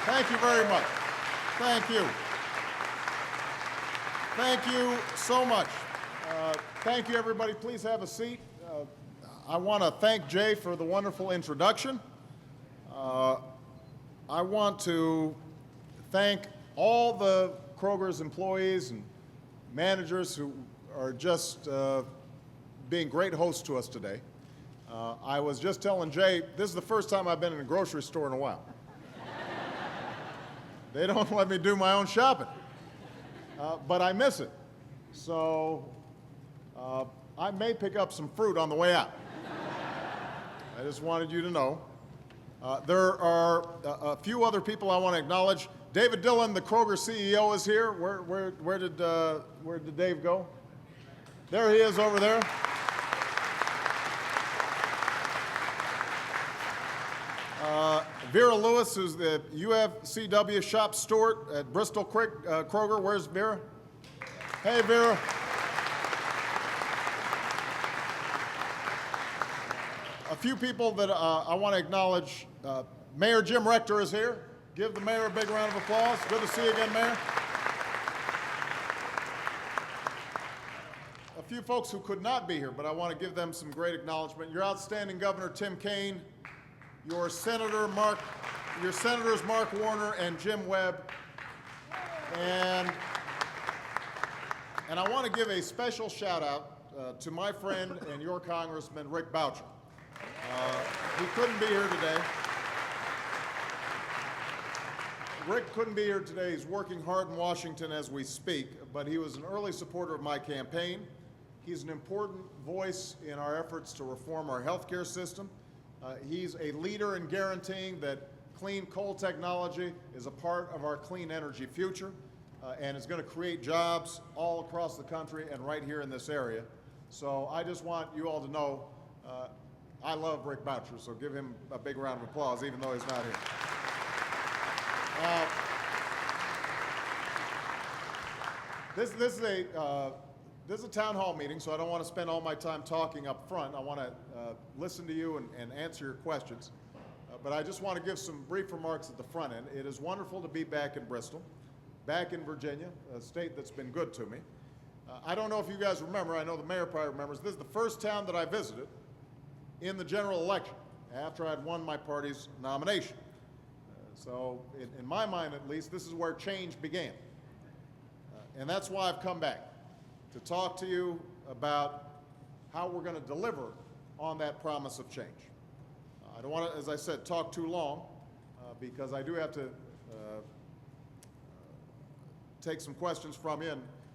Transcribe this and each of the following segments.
Thank you very much. Thank you. Thank you so much. Thank you, everybody. Please have a seat. I want to thank Jay for the wonderful introduction. I want to thank all the Kroger's employees and managers who are just being great hosts to us today. I was just telling Jay, this is the first time I've been in a grocery store in a while. They don't let me do my own shopping, but I miss it. So I may pick up some fruit on the way out. I just wanted you to know. There are a few other people I want to acknowledge. David Dillon, the Kroger CEO, is here. Where did Dave go? There he is over there. Vera Lewis, who's the UFCW shop steward at Bristol Kroger. Where's Vera? Hey, Vera. A few people that I want to acknowledge. Mayor Jim Rector is here. Give the mayor a big round of applause. Good to see you again, Mayor. A few folks who could not be here, but I want to give them some great acknowledgement. Your outstanding Governor Tim Kaine, your senators Mark Warner and Jim Webb, and I want to give a special shout out to my friend and your Congressman Rick Boucher. He couldn't be here today. Rick couldn't be here today. He's working hard in Washington as we speak, but he was an early supporter of my campaign. He's an important voice in our efforts to reform our healthcare system. He's a leader in guaranteeing that clean coal technology is a part of our clean energy future and is going to create jobs all across the country and right here in this area. So I just want you all to know I love Rick Boucher, so give him a big round of applause, even though he's not here. This is a town hall meeting, so I don't want to spend all my time talking up front. I want to listen to you and answer your questions. But I just want to give some brief remarks at the front end. It is wonderful to be back in Bristol, back in Virginia, a state that's been good to me. I don't know if you guys remember, I know the mayor probably remembers, this is the first town that I visited in the general election after I'd won my party's nomination. So in my mind, at least, this is where change began. And that's why I've come back, to talk to you about how we're going to deliver on that promise of change. I don't want to, as I said, talk too long, because I do have to take some questions from you,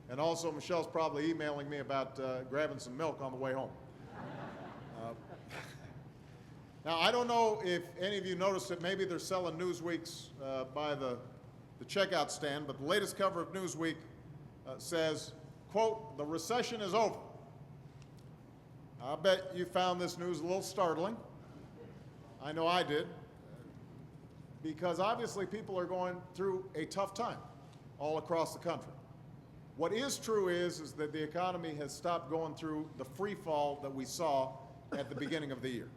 and also Michelle's probably emailing me about grabbing some milk on the way home. Now, I don't know if any of you noticed it. Maybe they're selling Newsweek's by the checkout stand, but the latest cover of Newsweek says, quote, "The recession is over." I bet you found this news a little startling. I know I did, because obviously people are going through a tough time all across the country. What is true is that the economy has stopped going through the free fall that we saw at the beginning of the year.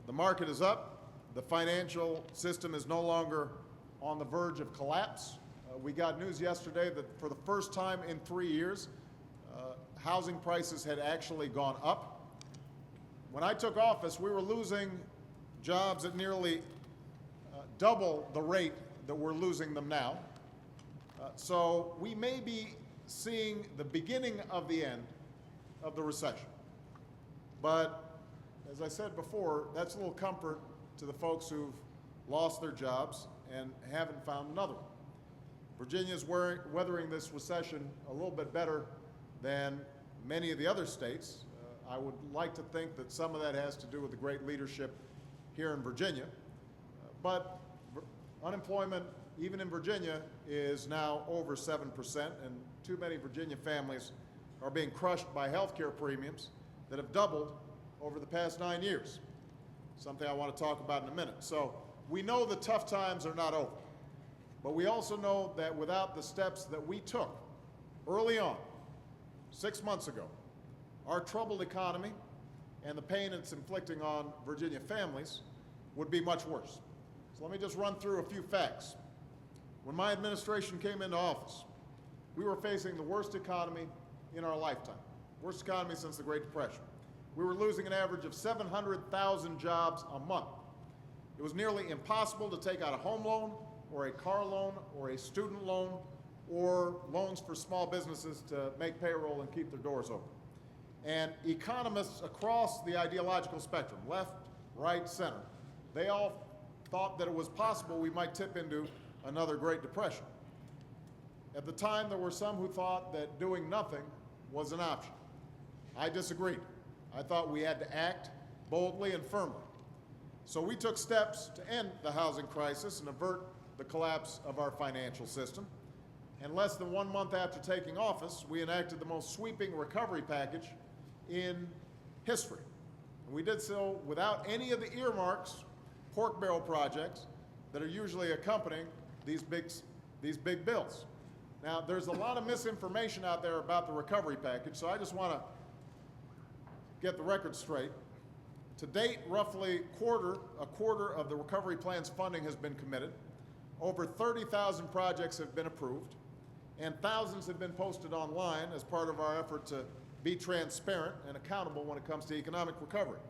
The market is up. The financial system is no longer on the verge of collapse. We got news yesterday that for the first time in 3 years, housing prices had actually gone up. When I took office, we were losing jobs at nearly double the rate that we're losing them now. So we may be seeing the beginning of the end of the recession. But as I said before, that's a little comfort to the folks who've lost their jobs and haven't found another one. Virginia's weathering this recession a little bit better than many of the other states. I would like to think that some of that has to do with the great leadership here in Virginia. But unemployment, even in Virginia, is now over 7%, and too many Virginia families are being crushed by health care premiums that have doubled over the past 9 years, something I want to talk about in a minute. So we know the tough times are not over, but we also know that without the steps that we took early on, 6 months ago, our troubled economy and the pain it's inflicting on Virginia families would be much worse. So let me just run through a few facts. When my administration came into office, we were facing the worst economy in our lifetime, worst economy since the Great Depression. We were losing an average of 700,000 jobs a month. It was nearly impossible to take out a home loan or a car loan or a student loan or loans for small businesses to make payroll and keep their doors open. And economists across the ideological spectrum, left, right, center, they all thought that it was possible we might tip into another Great Depression. At the time, there were some who thought that doing nothing was an option. I disagreed. I thought we had to act boldly and firmly. So we took steps to end the housing crisis and avert the collapse of our financial system. And less than 1 month after taking office, we enacted the most sweeping recovery package in history. And we did so without any of the earmarks, pork barrel projects that are usually accompanying these big bills. Now, there's a lot of misinformation out there about the recovery package, so I just want to get the record straight. To date, roughly a quarter of the recovery plan's funding has been committed. Over 30,000 projects have been approved, and thousands have been posted online as part of our effort to be transparent and accountable when it comes to economic recovery.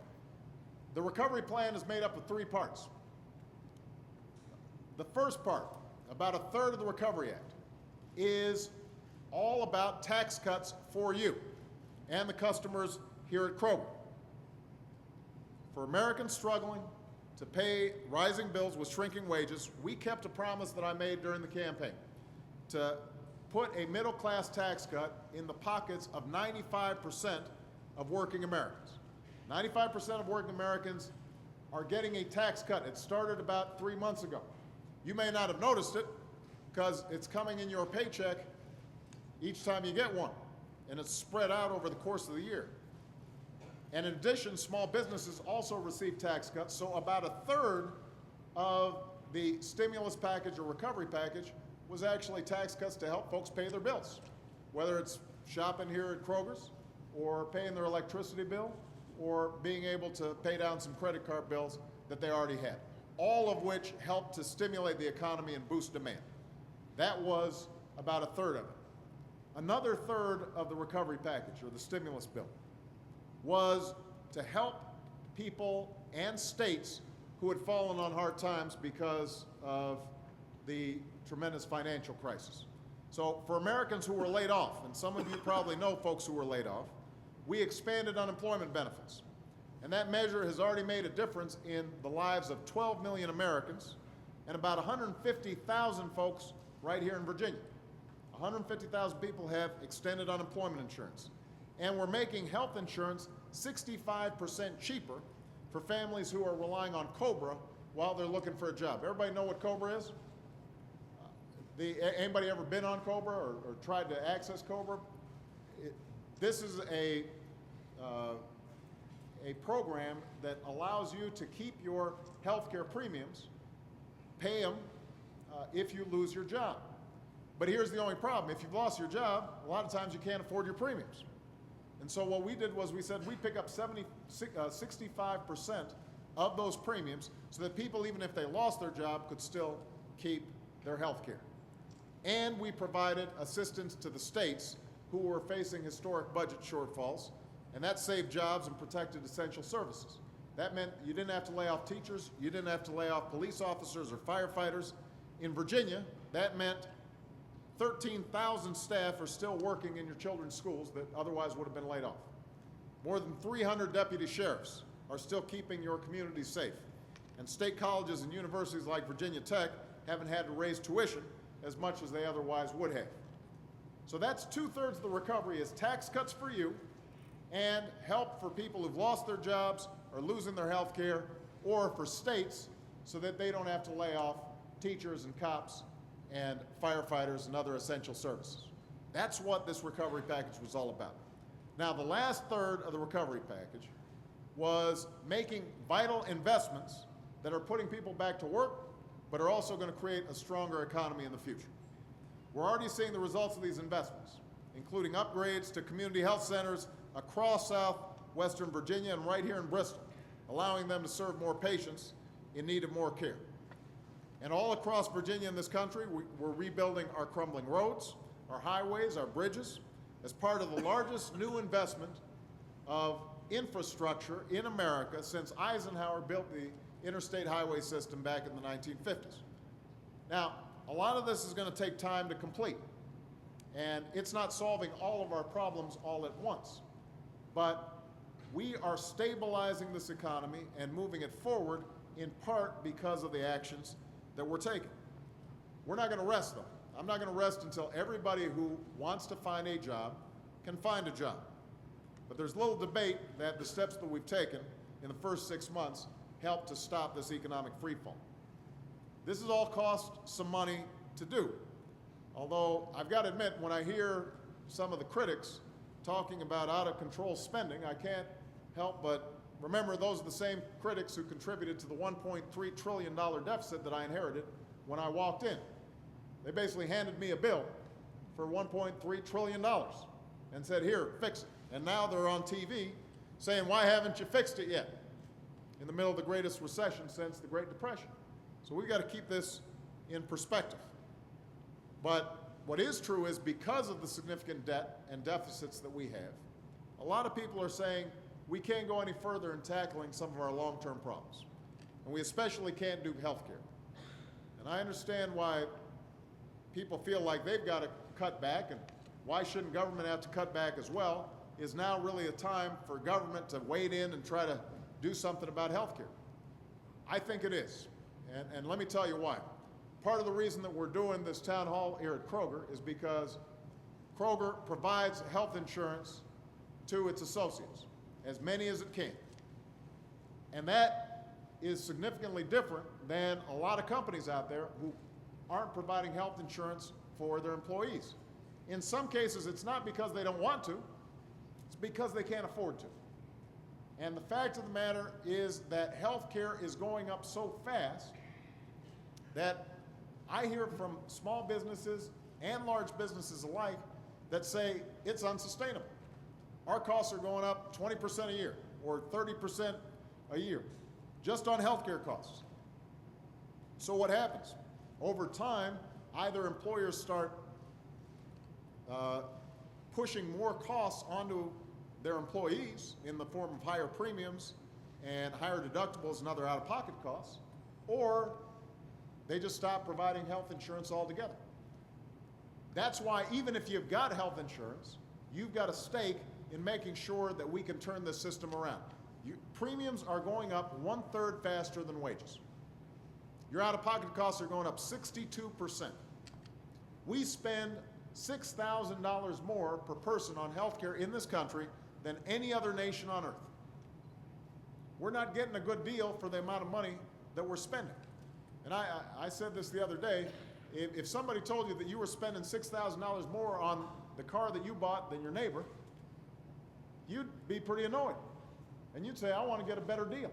The recovery plan is made up of 3 parts. The first part, about a third of the Recovery Act, is all about tax cuts for you and the customers here at Kroger. For Americans struggling to pay rising bills with shrinking wages, we kept a promise that I made during the campaign to put a middle-class tax cut in the pockets of 95% of working Americans. 95% of working Americans are getting a tax cut. It started about 3 months ago. You may not have noticed it because it's coming in your paycheck each time you get one, and it's spread out over the course of the year. And in addition, small businesses also receive tax cuts, so about a third of the stimulus package or recovery package was actually tax cuts to help folks pay their bills, whether it's shopping here at Kroger's or paying their electricity bill or being able to pay down some credit card bills that they already had, all of which helped to stimulate the economy and boost demand. That was about a third of it. Another third of the recovery package or the stimulus bill was to help people and states who had fallen on hard times because of the tremendous financial crisis. So for Americans who were laid off, and some of you probably know folks who were laid off, we expanded unemployment benefits. And that measure has already made a difference in the lives of 12 million Americans and about 150,000 folks right here in Virginia. 150,000 people have extended unemployment insurance. And we're making health insurance 65% cheaper for families who are relying on COBRA while they're looking for a job. Everybody know what COBRA is? Anybody ever been on COBRA or tried to access COBRA? This is a program that allows you to keep your health care premiums, pay them if you lose your job. But here's the only problem. If you've lost your job, a lot of times you can't afford your premiums. And so what we did was we said we'd pick up 65% of those premiums so that people, even if they lost their job, could still keep their health care. And we provided assistance to the states who were facing historic budget shortfalls, and that saved jobs and protected essential services. That meant you didn't have to lay off teachers, you didn't have to lay off police officers or firefighters. In Virginia, that meant 13,000 staff are still working in your children's schools that otherwise would have been laid off. More than 300 deputy sheriffs are still keeping your communities safe. And state colleges and universities like Virginia Tech haven't had to raise tuition as much as they otherwise would have. So that's 2/3 of the recovery is tax cuts for you and help for people who've lost their jobs or losing their health care, or for states so that they don't have to lay off teachers and cops and firefighters and other essential services. That's what this recovery package was all about. Now, the last third of the recovery package was making vital investments that are putting people back to work, but are also going to create a stronger economy in the future. We're already seeing the results of these investments, including upgrades to community health centers across southwestern Virginia and right here in Bristol, allowing them to serve more patients in need of more care. And all across Virginia and this country, we're rebuilding our crumbling roads, our highways, our bridges, as part of the largest new investment of infrastructure in America since Eisenhower built the interstate highway system back in the 1950s. Now, a lot of this is going to take time to complete, and it's not solving all of our problems all at once. But we are stabilizing this economy and moving it forward in part because of the actions that we're taking. We're not going to rest, though. I'm not going to rest until everybody who wants to find a job can find a job. But there's little debate that the steps that we've taken in the first 6 months help to stop this economic freefall. This has all cost some money to do. Although I've got to admit, when I hear some of the critics talking about out-of-control spending, I can't help but remember those are the same critics who contributed to the $1.3 trillion deficit that I inherited when I walked in. They basically handed me a bill for $1.3 trillion and said, here, fix it. And now they're on TV saying, why haven't you fixed it yet? In the middle of the greatest recession since the Great Depression. So we've got to keep this in perspective. But what is true is because of the significant debt and deficits that we have, a lot of people are saying we can't go any further in tackling some of our long-term problems. And we especially can't do health care. And I understand why people feel like they've got to cut back, and why shouldn't government have to cut back as well? Is now really a time for government to wade in and try to do something about health care? I think it is. And let me tell you why. Part of the reason that we're doing this town hall here at Kroger is because Kroger provides health insurance to its associates, as many as it can. And that is significantly different than a lot of companies out there who aren't providing health insurance for their employees. In some cases, it's not because they don't want to, it's because they can't afford to. And the fact of the matter is that health care is going up so fast that I hear from small businesses and large businesses alike that say it's unsustainable. Our costs are going up 20% a year or 30% a year just on healthcare costs. So what happens? Over time, either employers start pushing more costs onto their employees in the form of higher premiums and higher deductibles and other out-of-pocket costs, or they just stop providing health insurance altogether. That's why even if you've got health insurance, you've got a stake in making sure that we can turn this system around. Premiums are going up 1/3 faster than wages. Your out-of-pocket costs are going up 62%. We spend $6,000 more per person on health care in this country than any other nation on earth. We're not getting a good deal for the amount of money that we're spending. And I said this the other day, if somebody told you that you were spending $6,000 more on the car that you bought than your neighbor, you'd be pretty annoyed. And you'd say, I want to get a better deal.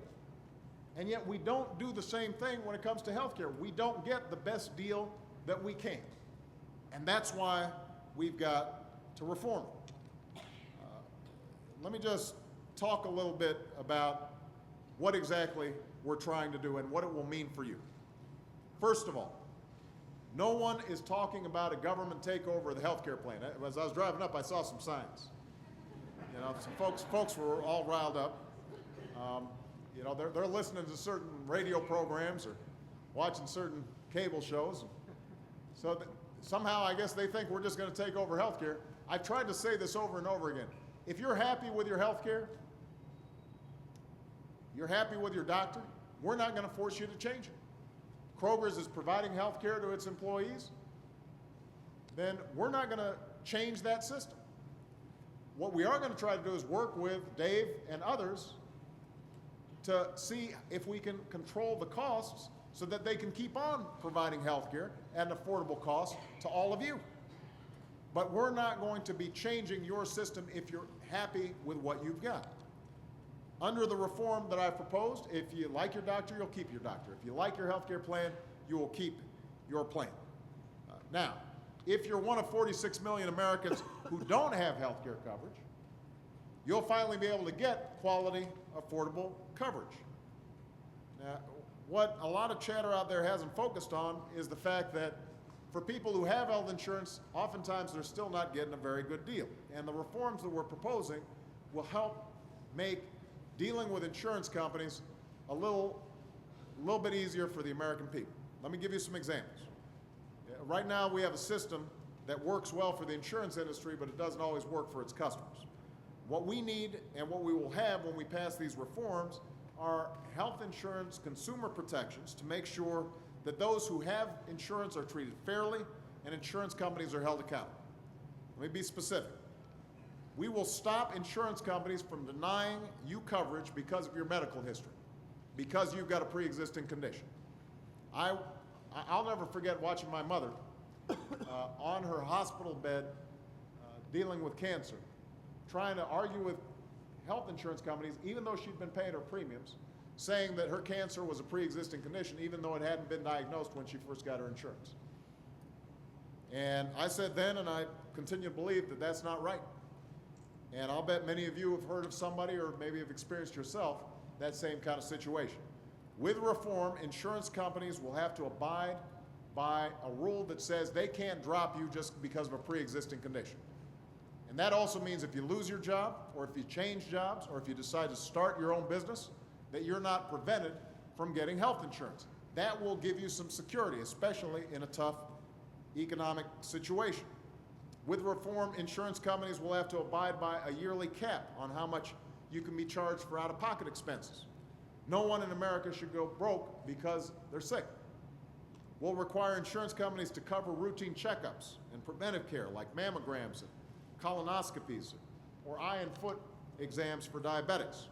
And yet we don't do the same thing when it comes to health care. We don't get the best deal that we can. And that's why we've got to reform it. Let me just talk a little bit about what exactly we're trying to do and what it will mean for you. First of all, no one is talking about a government takeover of the health care plan. As I was driving up, I saw some signs. You know, some folks were all riled up. You know, they're listening to certain radio programs or watching certain cable shows. So somehow I guess they think we're just going to take over health care. I've tried to say this over and over again. If you're happy with your health care, you're happy with your doctor, we're not going to force you to change it. Kroger's is providing health care to its employees, then we're not going to change that system. What we are going to try to do is work with Dave and others to see if we can control the costs so that they can keep on providing health care at an affordable cost to all of you. But we're not going to be changing your system if you're happy with what you've got. Under the reform that I've proposed, if you like your doctor, you'll keep your doctor. If you like your health care plan, you will keep your plan. Now, if you're one of 46 million Americans who don't have health care coverage, you'll finally be able to get quality, affordable coverage. Now, what a lot of chatter out there hasn't focused on is the fact that for people who have health insurance, oftentimes they're still not getting a very good deal. And the reforms that we're proposing will help make dealing with insurance companies a little bit easier for the American people. Let me give you some examples. Right now we have a system that works well for the insurance industry, but it doesn't always work for its customers. What we need and what we will have when we pass these reforms are health insurance consumer protections to make sure that those who have insurance are treated fairly and insurance companies are held accountable. Let me be specific. We will stop insurance companies from denying you coverage because of your medical history, because you've got a pre-existing condition. I'll never forget watching my mother on her hospital bed dealing with cancer, trying to argue with health insurance companies, even though she'd been paying her premiums, saying that her cancer was a pre-existing condition, even though it hadn't been diagnosed when she first got her insurance. And I said then, and I continue to believe, that that's not right. And I'll bet many of you have heard of somebody, or maybe have experienced yourself, that same kind of situation. With reform, insurance companies will have to abide by a rule that says they can't drop you just because of a pre-existing condition. And that also means if you lose your job, or if you change jobs, or if you decide to start your own business, that you're not prevented from getting health insurance. That will give you some security, especially in a tough economic situation. With reform, insurance companies will have to abide by a yearly cap on how much you can be charged for out-of-pocket expenses. No one in America should go broke because they're sick. We'll require insurance companies to cover routine checkups and preventive care like mammograms and colonoscopies or eye and foot exams for diabetics.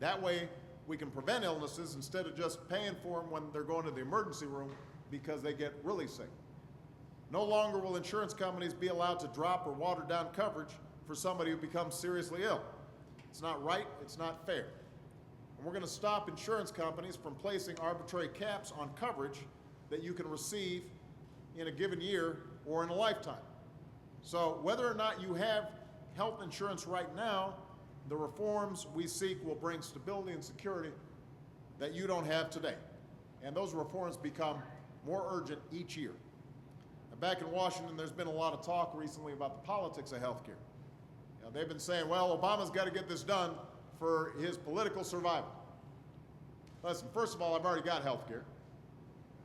That way we can prevent illnesses instead of just paying for them when they're going to the emergency room because they get really sick. No longer will insurance companies be allowed to drop or water down coverage for somebody who becomes seriously ill. It's not right, it's not fair. And we're going to stop insurance companies from placing arbitrary caps on coverage that you can receive in a given year or in a lifetime. So whether or not you have health insurance right now, the reforms we seek will bring stability and security that you don't have today. And those reforms become more urgent each year. Now, back in Washington, there's been a lot of talk recently about the politics of health care. They've been saying, well, Obama's got to get this done for his political survival. Listen, first of all, I've already got health care.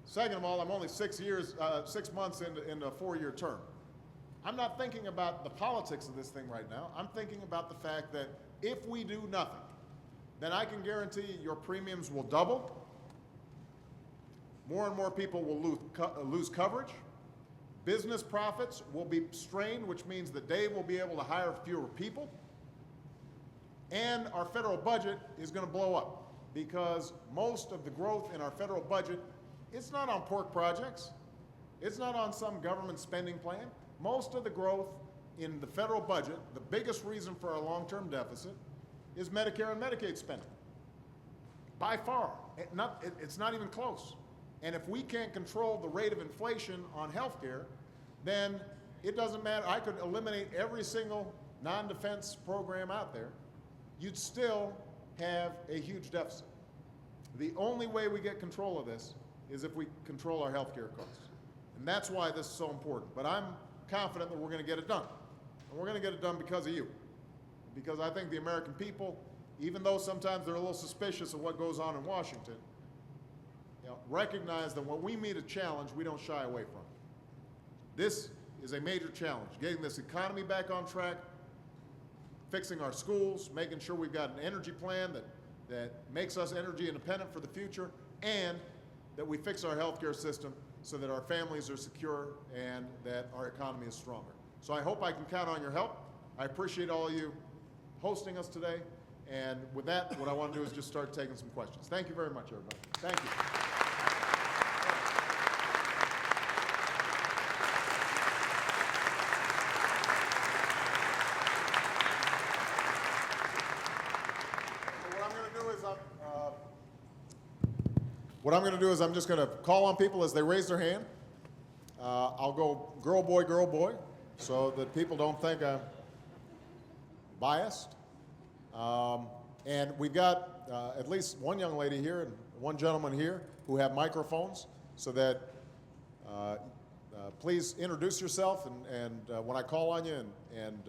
Second of all, I'm only 6 months into a 4-year term. I'm not thinking about the politics of this thing right now. I'm thinking about the fact that if we do nothing, then I can guarantee your premiums will double. More and more people will lose coverage. Business profits will be strained, which means that Dave will be able to hire fewer people. And our federal budget is going to blow up because most of the growth in our federal budget, it's not on pork projects. It's not on some government spending plan. Most of the growth in the federal budget, the biggest reason for our long-term deficit, is Medicare and Medicaid spending. By far. It's not even close. And if we can't control the rate of inflation on health care, then it doesn't matter. I could eliminate every single non-defense program out there. You'd still have a huge deficit. The only way we get control of this is if we control our health care costs. And that's why this is so important. But I'm confident that we're going to get it done. And we're going to get it done because of you. Because I think the American people, even though sometimes they're a little suspicious of what goes on in Washington, recognize that when we meet a challenge, we don't shy away from it. This is a major challenge, getting this economy back on track, fixing our schools, making sure we've got an energy plan that makes us energy independent for the future, and that we fix our healthcare system so that our families are secure and that our economy is stronger. So I hope I can count on your help. I appreciate all of you hosting us today. And with that, what I want to do is just start taking some questions. Thank you very much, everybody. Thank you. What I'm going to do is I'm just going to call on people as they raise their hand. I'll go girl, boy, so that people don't think I'm biased. And we've got at least one young lady here, and one gentleman here who have microphones, so that please introduce yourself, and when I call on you, and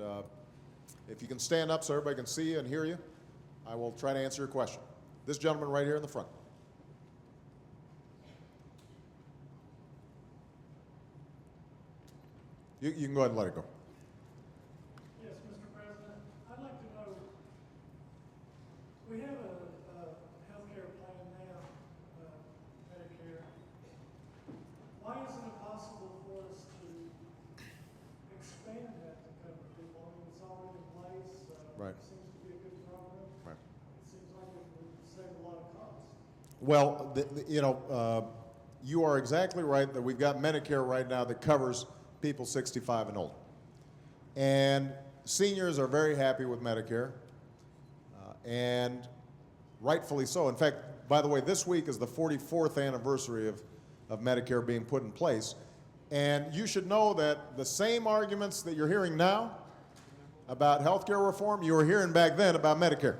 if you can stand up so everybody can see you and hear you, I will try to answer your question. This gentleman right here in the front. You can go ahead and let it go. Yes, Mr. President. I'd like to know, we have a health care plan now, Medicare. Why isn't it possible for us to expand that to cover people? I mean, it's already in place. Right. It seems to be a good program. Right. It seems like it would save a lot of costs. Well, you are exactly right that we've got Medicare right now that covers people 65 and older. And seniors are very happy with Medicare, and rightfully so. In fact, by the way, this week is the 44th anniversary of Medicare being put in place. And you should know that the same arguments that you're hearing now about health care reform, you were hearing back then about Medicare.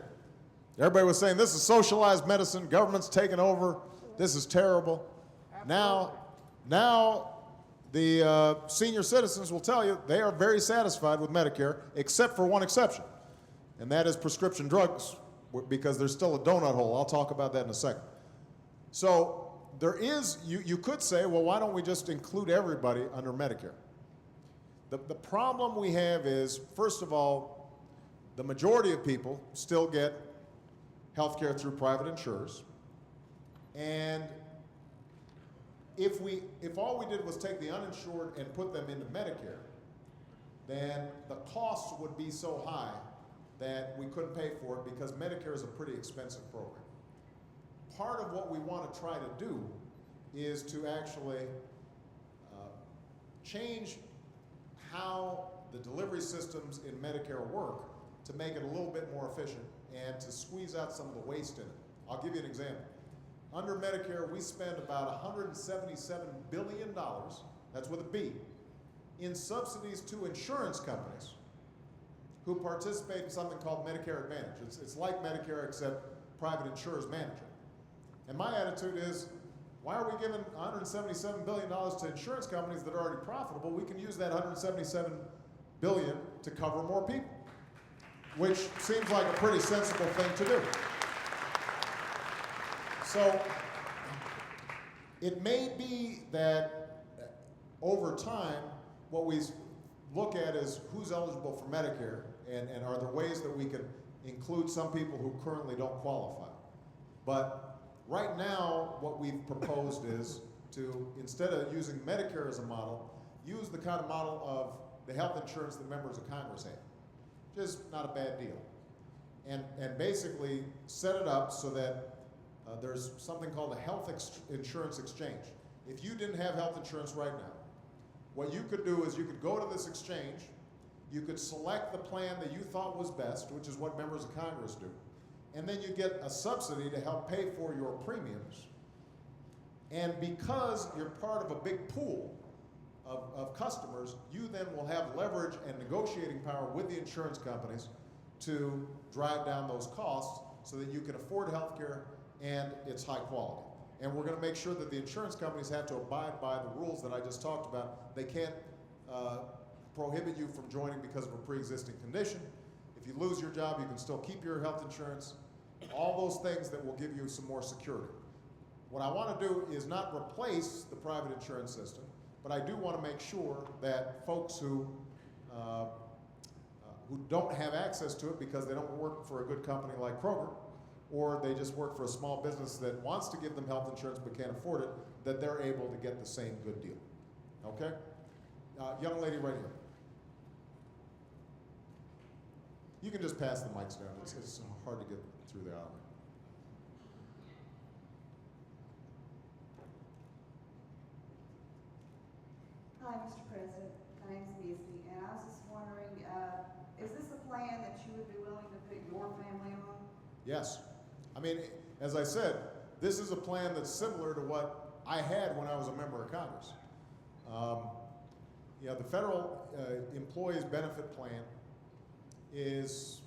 Everybody was saying, this is socialized medicine, government's taking over, this is terrible. Now, the senior citizens will tell you they are very satisfied with Medicare, except for one exception, and that is prescription drugs, because there's still a donut hole. I'll talk about that in a second. So there is, you could say, well, why don't we just include everybody under Medicare? The problem we have is, first of all, the majority of people still get health care through private insurers, and if all we did was take the uninsured and put them into Medicare, then the costs would be so high that we couldn't pay for it, because Medicare is a pretty expensive program. Part of what we want to try to do is to actually change how the delivery systems in Medicare work to make it a little bit more efficient and to squeeze out some of the waste in it. I'll give you an example. Under Medicare, we spend about $177 billion, that's with a B, in subsidies to insurance companies who participate in something called Medicare Advantage. It's like Medicare, except private insurers manage it. And my attitude is, why are we giving $177 billion to insurance companies that are already profitable? We can use that $177 billion to cover more people, which seems like a pretty sensible thing to do. So it may be that over time, what we look at is who's eligible for Medicare, and are there ways that we can include some people who currently don't qualify. But right now, what we've proposed is to, instead of using Medicare as a model, use the kind of model of the health insurance that members of Congress have. Just not a bad deal. And basically set it up so that there's something called a health insurance exchange. If you didn't have health insurance right now, what you could do is you could go to this exchange, you could select the plan that you thought was best, which is what members of Congress do, and then you get a subsidy to help pay for your premiums. And because you're part of a big pool of customers, you then will have leverage and negotiating power with the insurance companies to drive down those costs so that you can afford health care and it's high quality. And we're going to make sure that the insurance companies have to abide by the rules that I just talked about. They can't prohibit you from joining because of a pre-existing condition. If you lose your job, you can still keep your health insurance. All those things that will give you some more security. What I want to do is not replace the private insurance system, but I do want to make sure that folks who don't have access to it because they don't work for a good company like Kroger, or they just work for a small business that wants to give them health insurance but can't afford it, that they're able to get the same good deal. Okay? Young lady right here. You can just pass the mics down. It's hard to get through the aisle. Hi, Mr. President. My name's Misty, and I was just wondering, is this a plan that you would be willing to put your family on? Yes. I mean, as I said, this is a plan that's similar to what I had when I was a member of Congress. The federal employees benefit plan is,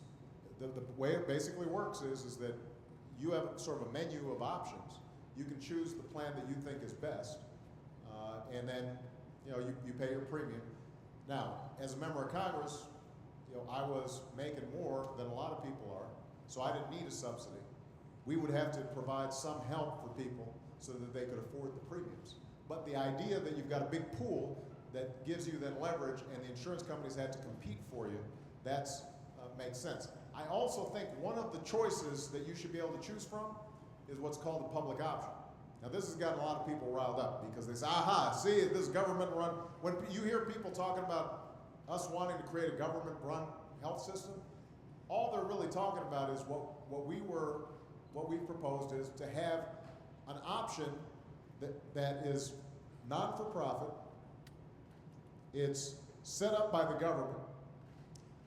the way it basically works is that you have sort of a menu of options, you can choose the plan that you think is best, and then you pay your premium. Now, as a member of Congress, I was making more than a lot of people are, so I didn't need a subsidy. We would have to provide some help for people so that they could afford the premiums. But the idea that you've got a big pool that gives you then leverage and the insurance companies had to compete for you, that's makes sense. I also think one of the choices that you should be able to choose from is what's called a public option. Now this has gotten a lot of people riled up because they say, aha, see, this government run. When you hear people talking about us wanting to create a government run health system, all they're really talking about is what we've proposed is to have an option that is non-for-profit. It's set up by the government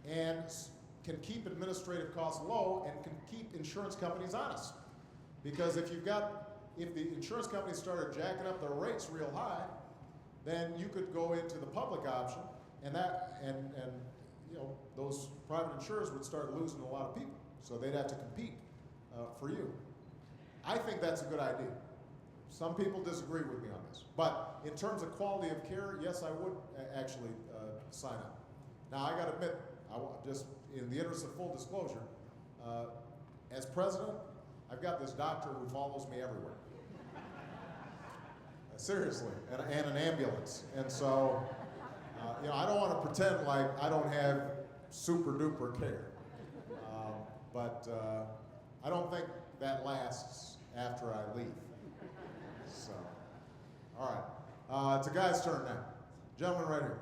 and can keep administrative costs low and can keep insurance companies honest. Because if the insurance companies started jacking up their rates real high, then you could go into the public option, and those private insurers would start losing a lot of people. So they'd have to compete for you. I think that's a good idea. Some people disagree with me on this, but in terms of quality of care, yes, I would actually sign up. Now I got to admit, just in the interest of full disclosure, as president, I've got this doctor who follows me everywhere. Seriously, and an ambulance, and so I don't want to pretend like I don't have super duper care, but I don't think that lasts after I leave. So, all right, it's a guy's turn now. Gentleman right here.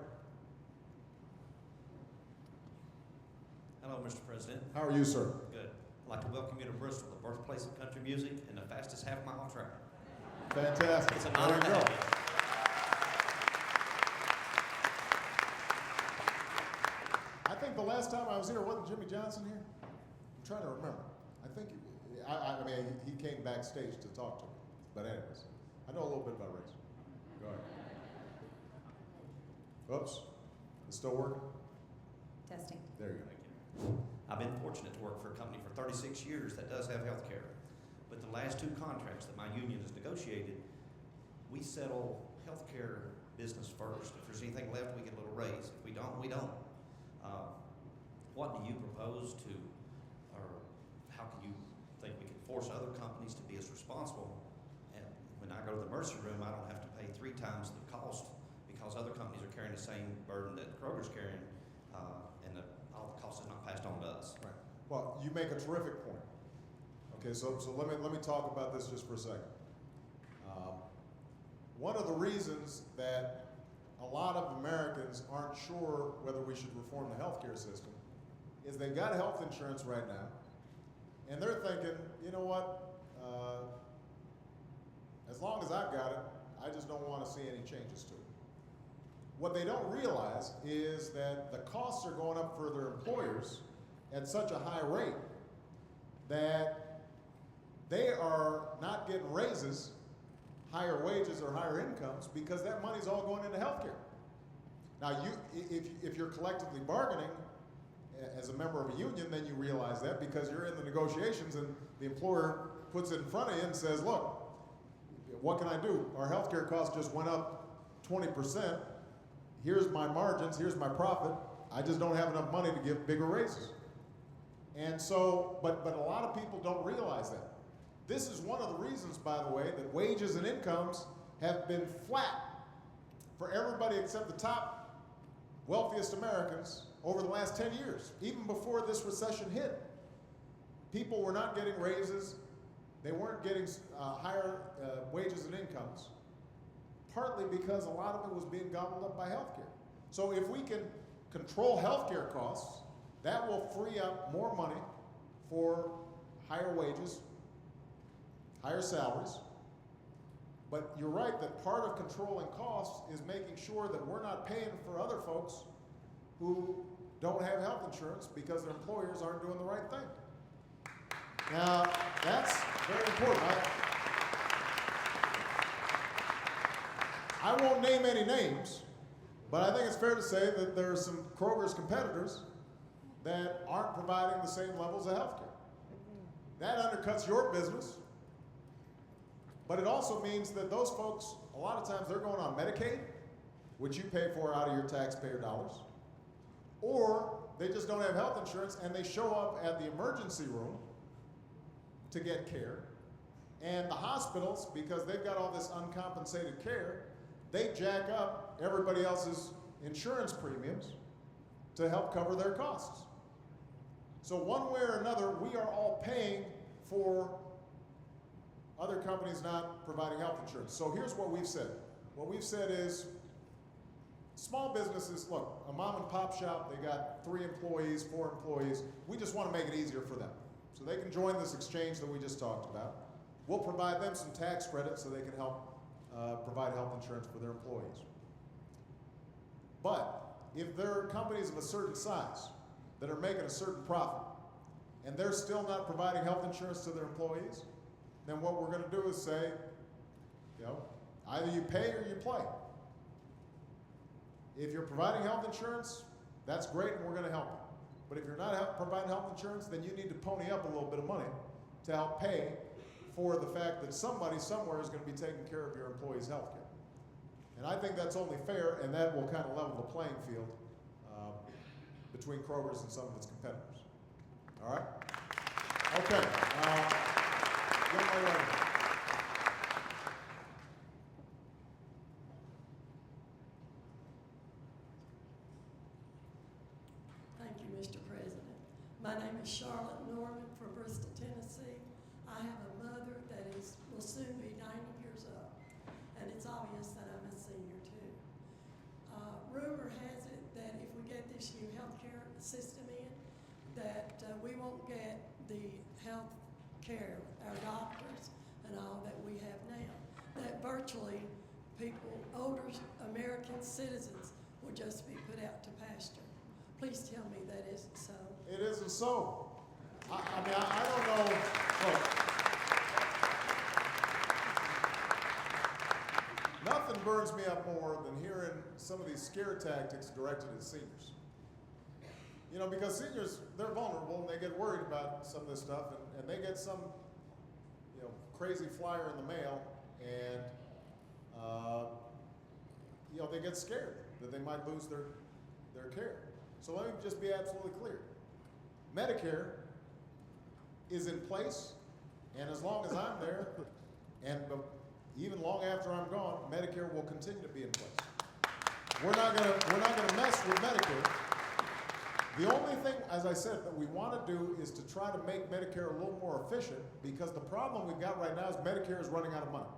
Hello, Mr. President. How are you, sir? Good. I'd like to welcome you to Bristol, the birthplace of country music and the fastest half-mile track. Fantastic. It's an honor to have you. I think the last time I was here, wasn't Jimmy Johnson here? I'm trying to remember. I think, I mean, he came backstage to talk to me. But anyways, I know a little bit about race. Go ahead. Oops. It's still working? Testing. There you go. Thank you. I've been fortunate to work for a company for 36 years that does have health care. But the last two contracts that my union has negotiated, we settle health care business first. If there's anything left, we get a little raise. If we don't, we don't. What do you propose to, or how can you think we can force other companies to be as responsible? And when I go to the emergency room, I don't have to pay 3 times the cost because other companies are carrying the same burden that Kroger's carrying, and all the cost is not passed on to us. Right. Well, you make a terrific point. Okay, so let me talk about this just for a second. One of the reasons that a lot of Americans aren't sure whether we should reform the healthcare system is they've got health insurance right now, and they're thinking, you know what, as long as I've got it, I just don't want to see any changes to it. What they don't realize is that the costs are going up for their employers at such a high rate that they are not getting raises, higher wages or higher incomes, because that money's all going into healthcare. Now, if you're collectively bargaining as a member of a union, then you realize that because you're in the negotiations and the employer puts it in front of you and says, look, what can I do? Our healthcare costs just went up 20%. Here's my margins, here's my profit. I just don't have enough money to give bigger raises. And so, but a lot of people don't realize that. This is one of the reasons, by the way, that wages and incomes have been flat for everybody except the top wealthiest Americans over the last 10 years, even before this recession hit. People were not getting raises. They weren't getting higher wages and incomes, partly because a lot of it was being gobbled up by healthcare. So if we can control healthcare costs, that will free up more money for higher wages, higher salaries. But you're right that part of controlling costs is making sure that we're not paying for other folks who don't have health insurance because their employers aren't doing the right thing. Now, that's very important. I won't name any names, but I think it's fair to say that there are some Kroger's competitors that aren't providing the same levels of health care. That undercuts your business. But it also means that those folks, a lot of times they're going on Medicaid, which you pay for out of your taxpayer dollars, or they just don't have health insurance and they show up at the emergency room to get care. And the hospitals, because they've got all this uncompensated care, they jack up everybody else's insurance premiums to help cover their costs. So one way or another, we are all paying for other companies not providing health insurance. So here's what we've said. What we've said is, small businesses, look, a mom and pop shop, they got 3 employees, 4 employees. We just want to make it easier for them. So they can join this exchange that we just talked about. We'll provide them some tax credits so they can help provide health insurance for their employees. But if there are companies of a certain size that are making a certain profit and they're still not providing health insurance to their employees, then what we're going to do is say, either you pay or you play. If you're providing health insurance, that's great and we're going to help you. But if you're not providing health insurance, then you need to pony up a little bit of money to help pay for the fact that somebody somewhere is going to be taking care of your employees' health care. And I think that's only fair, and that will kind of level the playing field between Kroger's and some of its competitors. All right? Okay. Young lady right here. Thank you, Mr. President. My name is Charlotte Norman from Bristol, Tennessee. I have a mother that will soon be 90 years old, and it's obvious that I'm a senior too. Rumor has it that if we get this new healthcare system in, that we won't get the health care, our doctors and all that we have now. That virtually people, older American citizens, will just be put out to pasture. Please tell me that isn't so. It isn't so. I mean, I don't know. Look, nothing burns me up more than hearing some of these scare tactics directed at seniors. Because seniors, they're vulnerable and they get worried about some of this stuff, and they get some, crazy flyer in the mail, and they get scared that they might lose their care. So let me just be absolutely clear. Medicare is in place, and as long as I'm there, and even long after I'm gone, Medicare will continue to be in place. We're not gonna mess with Medicare. The only thing, as I said, that we want to do is to try to make Medicare a little more efficient, because the problem we've got right now is Medicare is running out of money.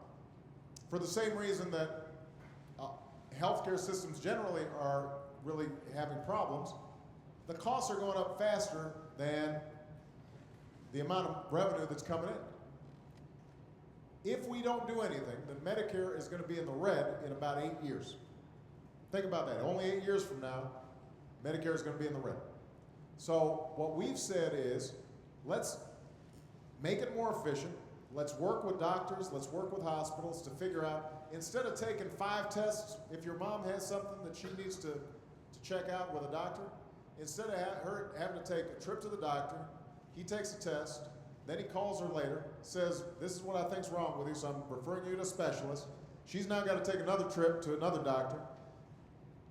For the same reason that healthcare systems generally are really having problems, the costs are going up faster than the amount of revenue that's coming in. If we don't do anything, then Medicare is going to be in the red in about 8 years. Think about that. Only 8 years from now, Medicare is going to be in the red. So what we've said is, let's make it more efficient. Let's work with doctors. Let's work with hospitals to figure out, instead of taking 5 tests, if your mom has something that she needs to check out with a doctor, instead of her having to take a trip to the doctor, he takes a test, then he calls her later, says, this is what I think's wrong with you, so I'm referring you to a specialist. She's now got to take another trip to another doctor.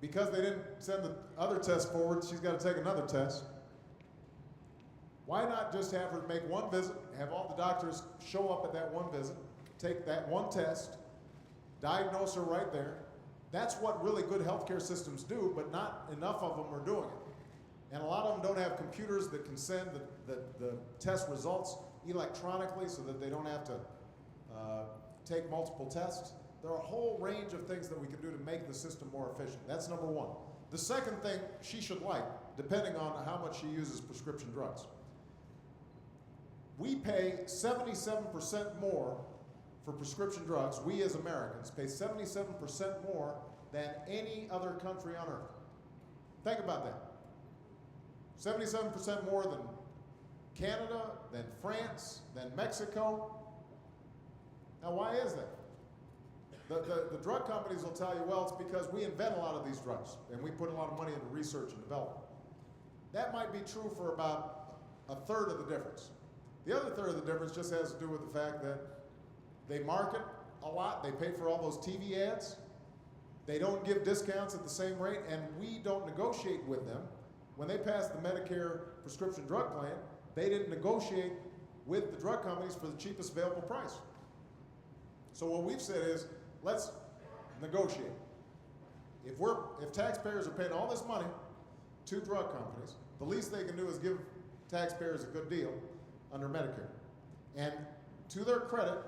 Because they didn't send the other test forward, she's got to take another test. Why not just have her make one visit, have all the doctors show up at that one visit, take that one test, diagnose her right there. That's what really good healthcare systems do, but not enough of them are doing it. And a lot of them don't have computers that can send the test results electronically so that they don't have to take multiple tests. There are a whole range of things that we can do to make the system more efficient. That's number one. The second thing she should like, depending on how much she uses prescription drugs. We pay 77% more for prescription drugs. We as Americans pay 77% more than any other country on earth. Think about that. 77% more than Canada, than France, than Mexico. Now, why is that? The drug companies will tell you, well, it's because we invent a lot of these drugs and we put a lot of money into research and development. That might be true for about a third of the difference. The other third of the difference just has to do with the fact that they market a lot. They pay for all those TV ads. They don't give discounts at the same rate, and we don't negotiate with them. When they passed the Medicare prescription drug plan, they didn't negotiate with the drug companies for the cheapest available price. So what we've said is, let's negotiate. If taxpayers are paying all this money to drug companies, the least they can do is give taxpayers a good deal under Medicare. And to their credit,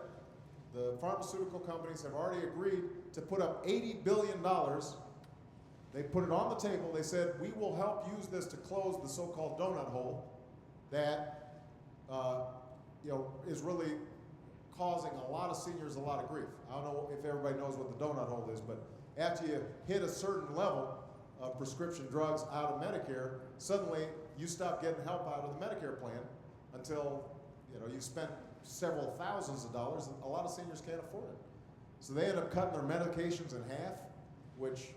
the pharmaceutical companies have already agreed to put up $80 billion. They put it on the table. They said, we will help use this to close the so-called donut hole that is really causing a lot of seniors a lot of grief. I don't know if everybody knows what the donut hole is, but after you hit a certain level of prescription drugs out of Medicare, suddenly you stop getting help out of the Medicare plan until you've spent several thousands of dollars, and a lot of seniors can't afford it. So they end up cutting their medications in half, which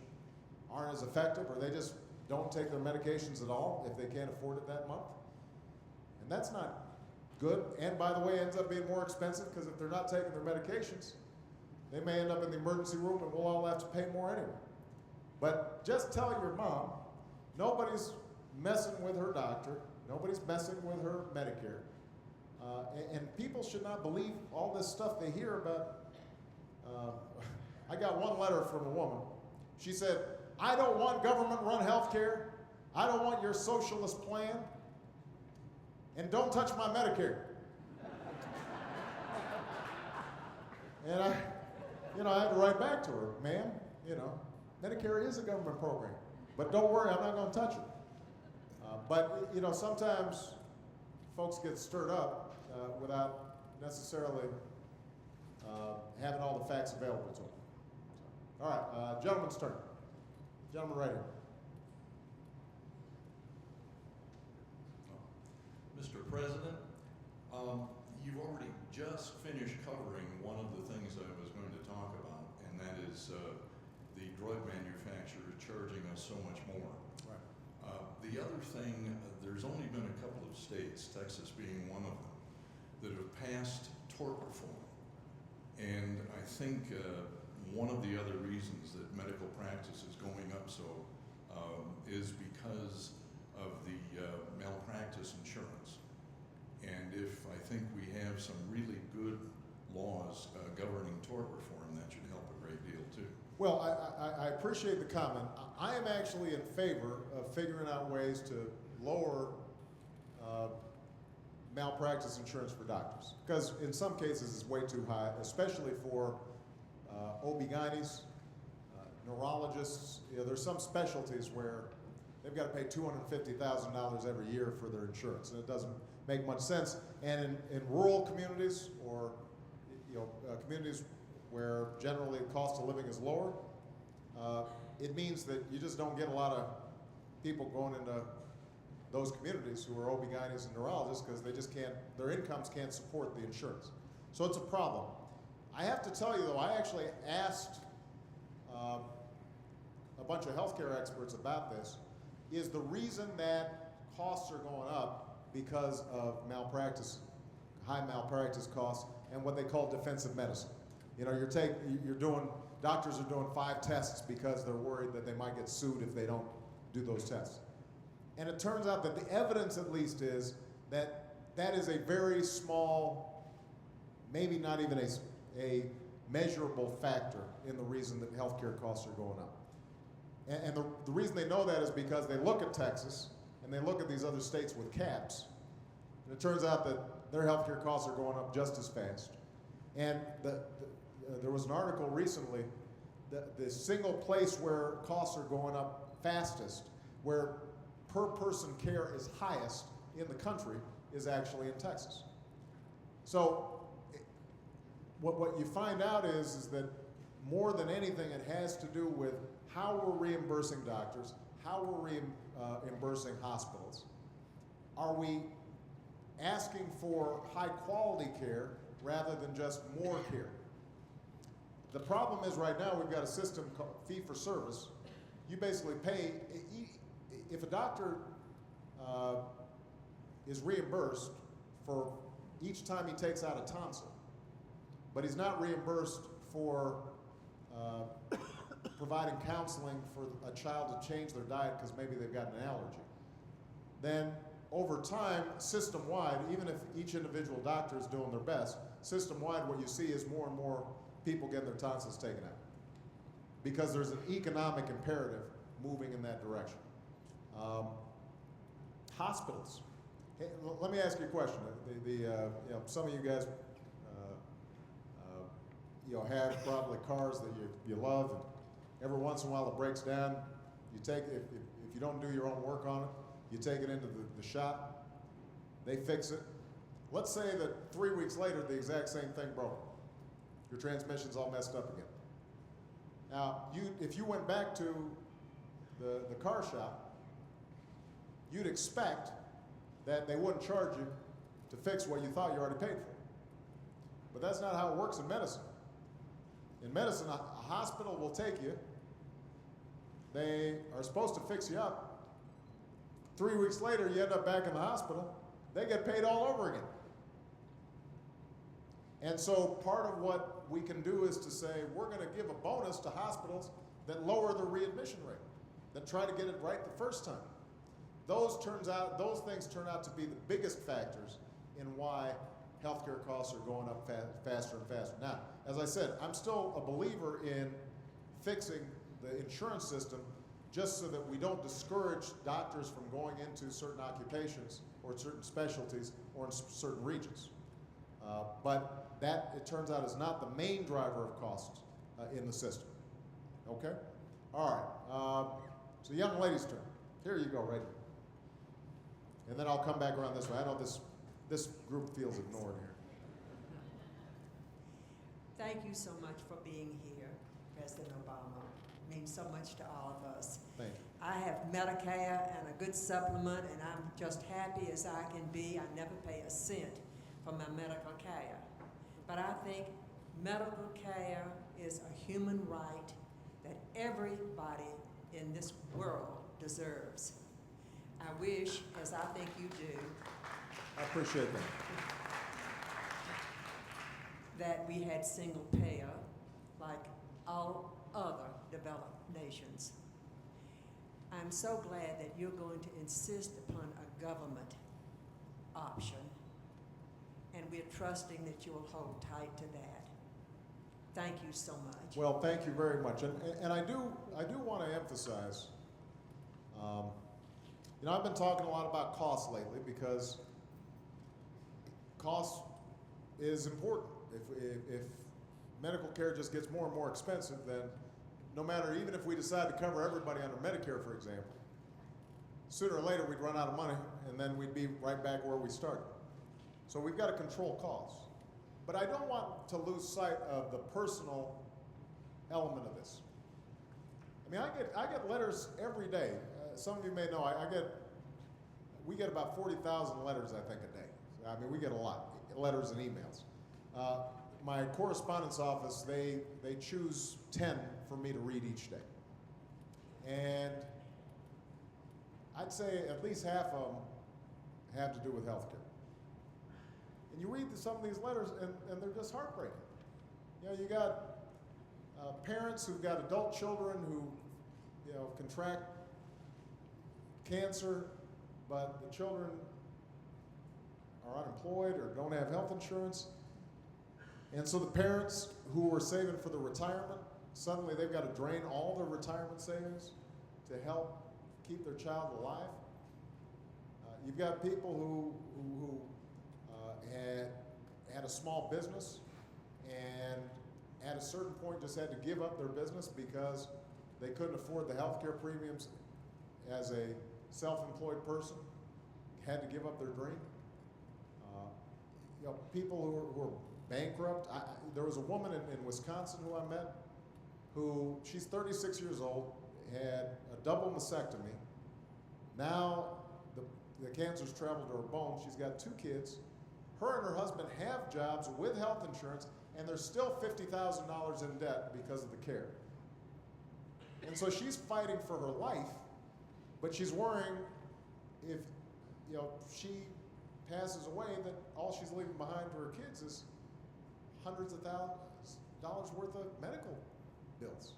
aren't as effective, or they just don't take their medications at all if they can't afford it that month. And that's not good. And by the way, ends up being more expensive because if they're not taking their medications, they may end up in the emergency room and we'll all have to pay more anyway. But just tell your mom, nobody's messing with her doctor, nobody's messing with her Medicare. And people should not believe all this stuff they hear about. I got one letter from a woman. She said, I don't want government-run health care. I don't want your socialist plan. And don't touch my Medicare. And I had to write back to her, ma'am, Medicare is a government program. But don't worry, I'm not going to touch it. But sometimes folks get stirred up without necessarily having all the facts available to them. All right, gentleman's turn. Gentleman right here. Mr. President, you've already just finished covering one of the things I was going to talk about, and that is the drug manufacturers charging us so much more. Right. The other thing, there's only been a couple of states, Texas being one of them, that have passed tort reform. And I think one of the other reasons that medical practice is going up so is because of the malpractice insurance. And if I think we have some really good laws governing tort reform, that should help a great deal too. Well, I appreciate the comment. I am actually in favor of figuring out ways to lower malpractice insurance for doctors, because in some cases it's way too high, especially for OB-GYNs, neurologists. There's some specialties where they've got to pay $250,000 every year for their insurance, and it doesn't make much sense. And in rural communities or communities where generally the cost of living is lower, it means that you just don't get a lot of people going into those communities who are OB-GYNs and neurologists because they just can't, their incomes can't support the insurance. So it's a problem. I have to tell you though, I actually asked a bunch of healthcare experts about this. Is the reason that costs are going up because of malpractice, high malpractice costs, and what they call defensive medicine? Doctors are doing 5 tests because they're worried that they might get sued if they don't do those tests. And it turns out that the evidence at least is that that is a very small, maybe not even a measurable factor in the reason that healthcare costs are going up. And the reason they know that is because they look at Texas and they look at these other states with caps, and it turns out that their healthcare costs are going up just as fast. And there was an article recently that the single place where costs are going up fastest, where per person care is highest in the country, is actually in Texas. So what you find out is that more than anything, it has to do with how we're reimbursing doctors, how we're reimbursing hospitals. Are we asking for high quality care rather than just more care? The problem is right now we've got a system called fee for service. You basically pay, if a doctor is reimbursed for each time he takes out a tonsil, but he's not reimbursed for providing counseling for a child to change their diet because maybe they've got an allergy, then over time, system-wide, even if each individual doctor is doing their best, system-wide what you see is more and more people getting their tonsils taken out because there's an economic imperative moving in that direction. Hospitals. Hey, let me ask you a question. You know, some of you guys you know, have probably cars that you love, and every once in a while it breaks down. You take if you don't do your own work on it, you take it into the shop, they fix it. Let's say that 3 weeks later the exact same thing broke. Your transmission's all messed up again. Now, if you went back to the car shop, you'd expect that they wouldn't charge you to fix what you thought you already paid for. But that's not how it works in medicine. In medicine, a hospital will take you. They are supposed to fix you up. 3 weeks later, you end up back in the hospital. They get paid all over again. And so part of what we can do is to say, we're going to give a bonus to hospitals that lower the readmission rate, that try to get it right the first time. Those things turn out to be the biggest factors in why healthcare costs are going up faster and faster. Now, as I said, I'm still a believer in fixing the insurance system just so that we don't discourage doctors from going into certain occupations or certain specialties or in certain regions. But that, it turns out, is not the main driver of costs in the system. Okay? All right. So young lady's turn. Here you go, right here. And then I'll come back around this way. I know this group feels ignored here. Thank you so much for being here, President Obama. It means so much to all of us. Thank you. I have Medicare and a good supplement, and I'm just happy as I can be. I never pay a cent for my medical care. But I think medical care is a human right that everybody in this world deserves. I wish, as I think you do, I appreciate that. that we had single payer like all other developed nations. I'm so glad that you're going to insist upon a government option, and we're trusting that you'll hold tight to that. Thank you so much. Well, thank you very much. And I do want to emphasize, you know, I've been talking a lot about costs lately because cost is important. If medical care just gets more and more expensive, then no matter, even if we decide to cover everybody under Medicare, for example, sooner or later we'd run out of money and then we'd be right back where we started. So we've got to control costs. But I don't want to lose sight of the personal element of this. I mean, I get letters every day. Some of you may know we get about 40,000 letters, I think, a day. I mean, we get a lot, letters and emails. My correspondence office, they choose 10 for me to read each day. And I'd say at least half of them have to do with healthcare. And you read some of these letters, and they're just heartbreaking. You know, you got parents who've got adult children who, you know, contract cancer, but the children are unemployed or don't have health insurance. And so the parents who were saving for the retirement, suddenly they've got to drain all their retirement savings to help keep their child alive. You've got people who had a small business and at a certain point just had to give up their business because they couldn't afford the health care premiums as a self-employed person, had to give up their dream. You know, people who are bankrupt. There was a woman in Wisconsin who I met who, she's 36 years old, had a double mastectomy. Now the cancer's traveled to her bone. She's got 2 kids. Her and her husband have jobs with health insurance, and they're still $50,000 in debt because of the care. And so she's fighting for her life, but she's worrying if, you know, she passes away that all she's leaving behind to her kids is hundreds of thousands, worth of medical bills.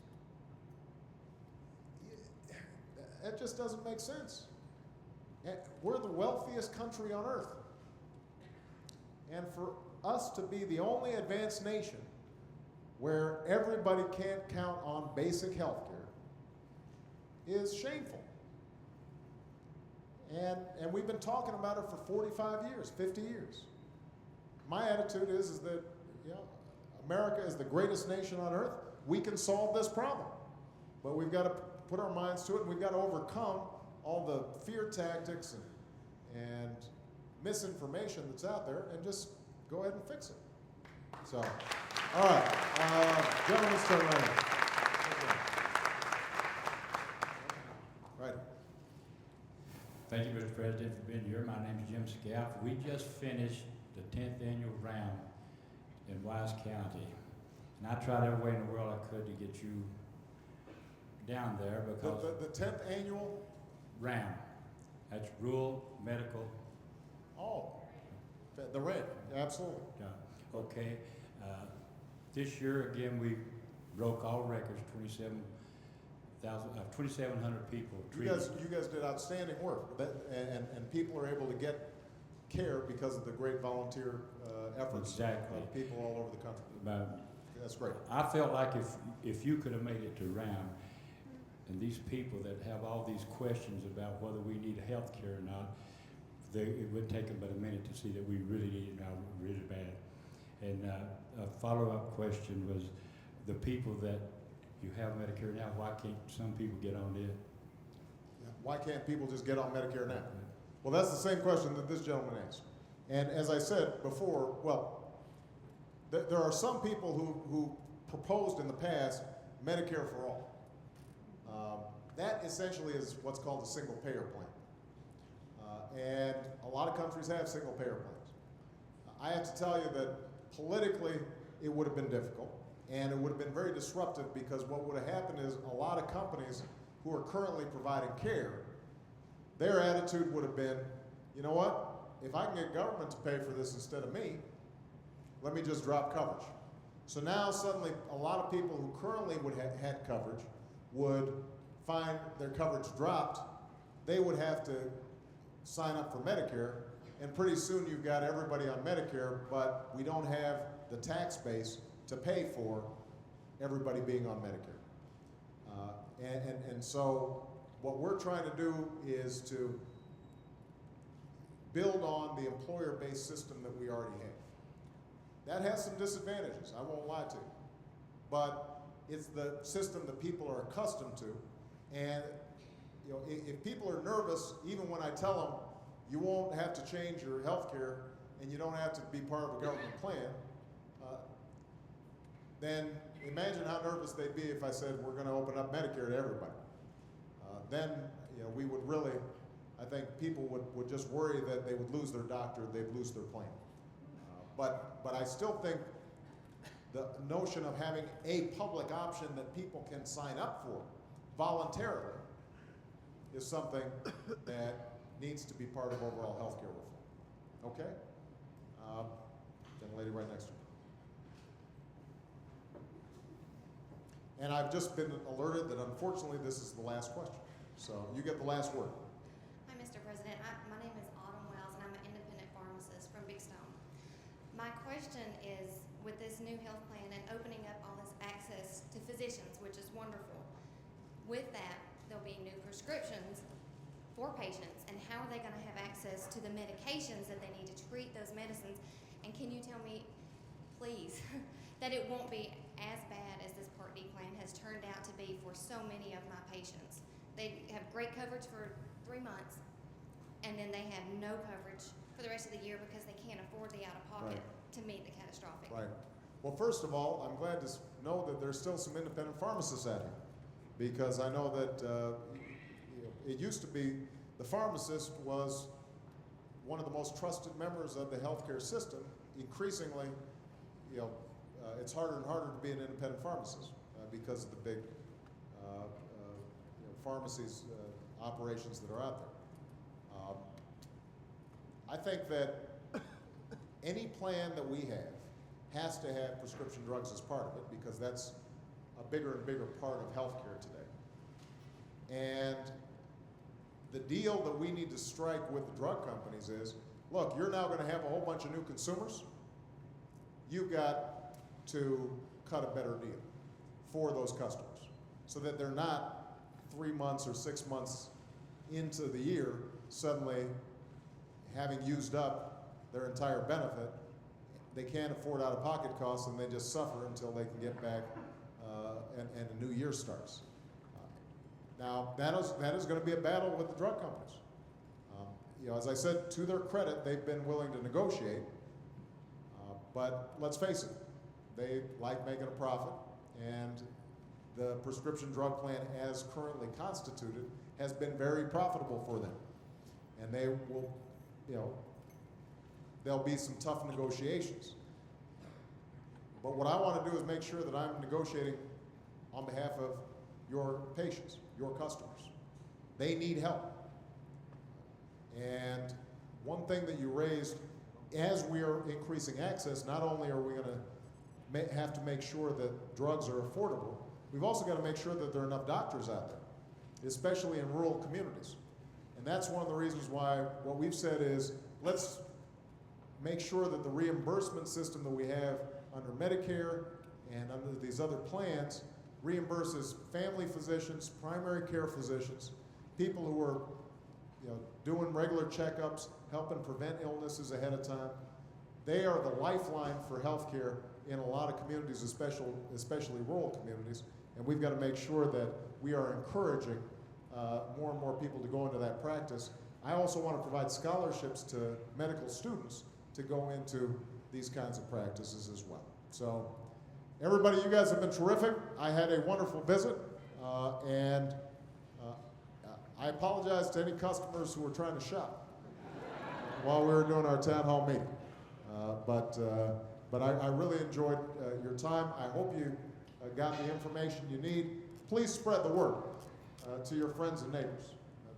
That just doesn't make sense. We're the wealthiest country on earth. And for us to be the only advanced nation where everybody can't count on basic health care is shameful. And we've been talking about it for 45 years, 50 years. My attitude is that, you know, America is the greatest nation on earth. We can solve this problem. But we've got to put our minds to it, and we've got to overcome all the fear tactics and misinformation that's out there and just go ahead and fix it. So, all right, gentlemen's turn right here. Right. Thank you, Mr. President, for being here. My name is Jim Scaff. We just finished the 10th annual round in Wise County. And I tried every way in the world I could to get you down there because... The 10th annual? Round. That's rural medical. Oh, the red, absolutely. Okay. This year, again, we broke all records, 2,700 people treated. You guys did outstanding work, and people are able to get care because of the great volunteer efforts Exactly. of people all over the country. That's great. I felt like if you could have made it to round, and these people that have all these questions about whether we need health care or not, it would take them but a minute to see that we really need it now, really bad. And a follow-up question was, the people that you have Medicare now, why can't some people get on it? Why can't people just get on Medicare now? Well, that's the same question that this gentleman asked. And as I said before, well, there are some people who proposed in the past Medicare for all. That essentially is what's called a single payer plan. And a lot of countries have single payer plans. I have to tell you that politically it would have been difficult, and it would have been very disruptive, because what would have happened is a lot of companies who are currently providing care, their attitude would have been, you know what, if I can get government to pay for this instead of me, let me just drop coverage. So now suddenly a lot of people who currently would have had coverage would find their coverage dropped. They would have to sign up for Medicare, and pretty soon you've got everybody on Medicare, but we don't have the tax base to pay for everybody being on Medicare. And so what we're trying to do is to build on the employer-based system that we already have. That has some disadvantages, I won't lie to you, but it's the system that people are accustomed to. And you know, if people are nervous, even when I tell them you won't have to change your health care and you don't have to be part of a government plan, then imagine how nervous they'd be if I said we're going to open up Medicare to everybody. Then you know, we would really, I think people would just worry that they would lose their doctor, they'd lose their plan. But I still think the notion of having a public option that people can sign up for voluntarily is something that needs to be part of overall health care reform. Okay? Young lady right next to me. And I've just been alerted that unfortunately this is the last question. So you get the last word. Hi, Mr. President. My name is Autumn Wells, and I'm an independent pharmacist from Big Stone. My question is, with this new health plan and opening up all this access to physicians, which is wonderful, with that, there'll be new prescriptions for patients, and how are they going to have access to the medications that they need to treat those medicines? And can you tell me, please, that it won't be as bad as this Part D plan has turned out to be for so many of my patients? They have great coverage for 3 months, and then they have no coverage for the rest of the year because they can't afford the out-of-pocket to meet the catastrophic. Right. Well, first of all, I'm glad to know that there's still some independent pharmacists out here, because I know that it used to be the pharmacist was one of the most trusted members of the healthcare system. Increasingly, it's harder and harder to be an independent pharmacist because of the big pharmacies operations that are out there. I think that any plan that we have has to have prescription drugs as part of it because that's a bigger and bigger part of healthcare today. And the deal that we need to strike with the drug companies is, look, you're now going to have a whole bunch of new consumers. You've got to cut a better deal for those customers so that they're not 3 months or 6 months into the year suddenly having used up their entire benefit. They can't afford out-of-pocket costs and they just suffer until they can get back and a new year starts. Now, that is going to be a battle with the drug companies. As I said, to their credit, they've been willing to negotiate, but let's face it, they like making a profit, and the prescription drug plan as currently constituted has been very profitable for them. And they will, there'll be some tough negotiations. But what I want to do is make sure that I'm negotiating on behalf of your patients, your customers. They need help. And one thing that you raised, as we are increasing access, not only are we going to have to make sure that drugs are affordable, we've also got to make sure that there are enough doctors out there, especially in rural communities. And that's one of the reasons why what we've said is, let's make sure that the reimbursement system that we have under Medicare and under these other plans reimburses family physicians, primary care physicians, people who are doing regular checkups, helping prevent illnesses ahead of time. They are the lifeline for healthcare in a lot of communities, especially rural communities, and we've got to make sure that we are encouraging more and more people to go into that practice. I also want to provide scholarships to medical students to go into these kinds of practices as well. So everybody, you guys have been terrific. I had a wonderful visit, and I apologize to any customers who were trying to shop while we were doing our town hall meeting. But I really enjoyed your time. I hope you got the information you need. Please spread the word to your friends and neighbors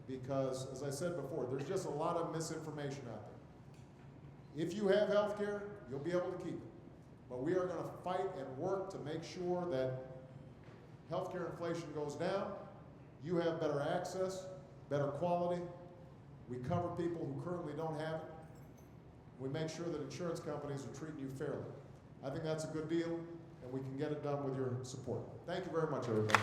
because, as I said before, there's just a lot of misinformation out there. If you have health care, you'll be able to keep it. But we are going to fight and work to make sure that healthcare inflation goes down. You have better access, better quality. We cover people who currently don't have it. We make sure that insurance companies are treating you fairly. I think that's a good deal, and we can get it done with your support. Thank you very much, everybody.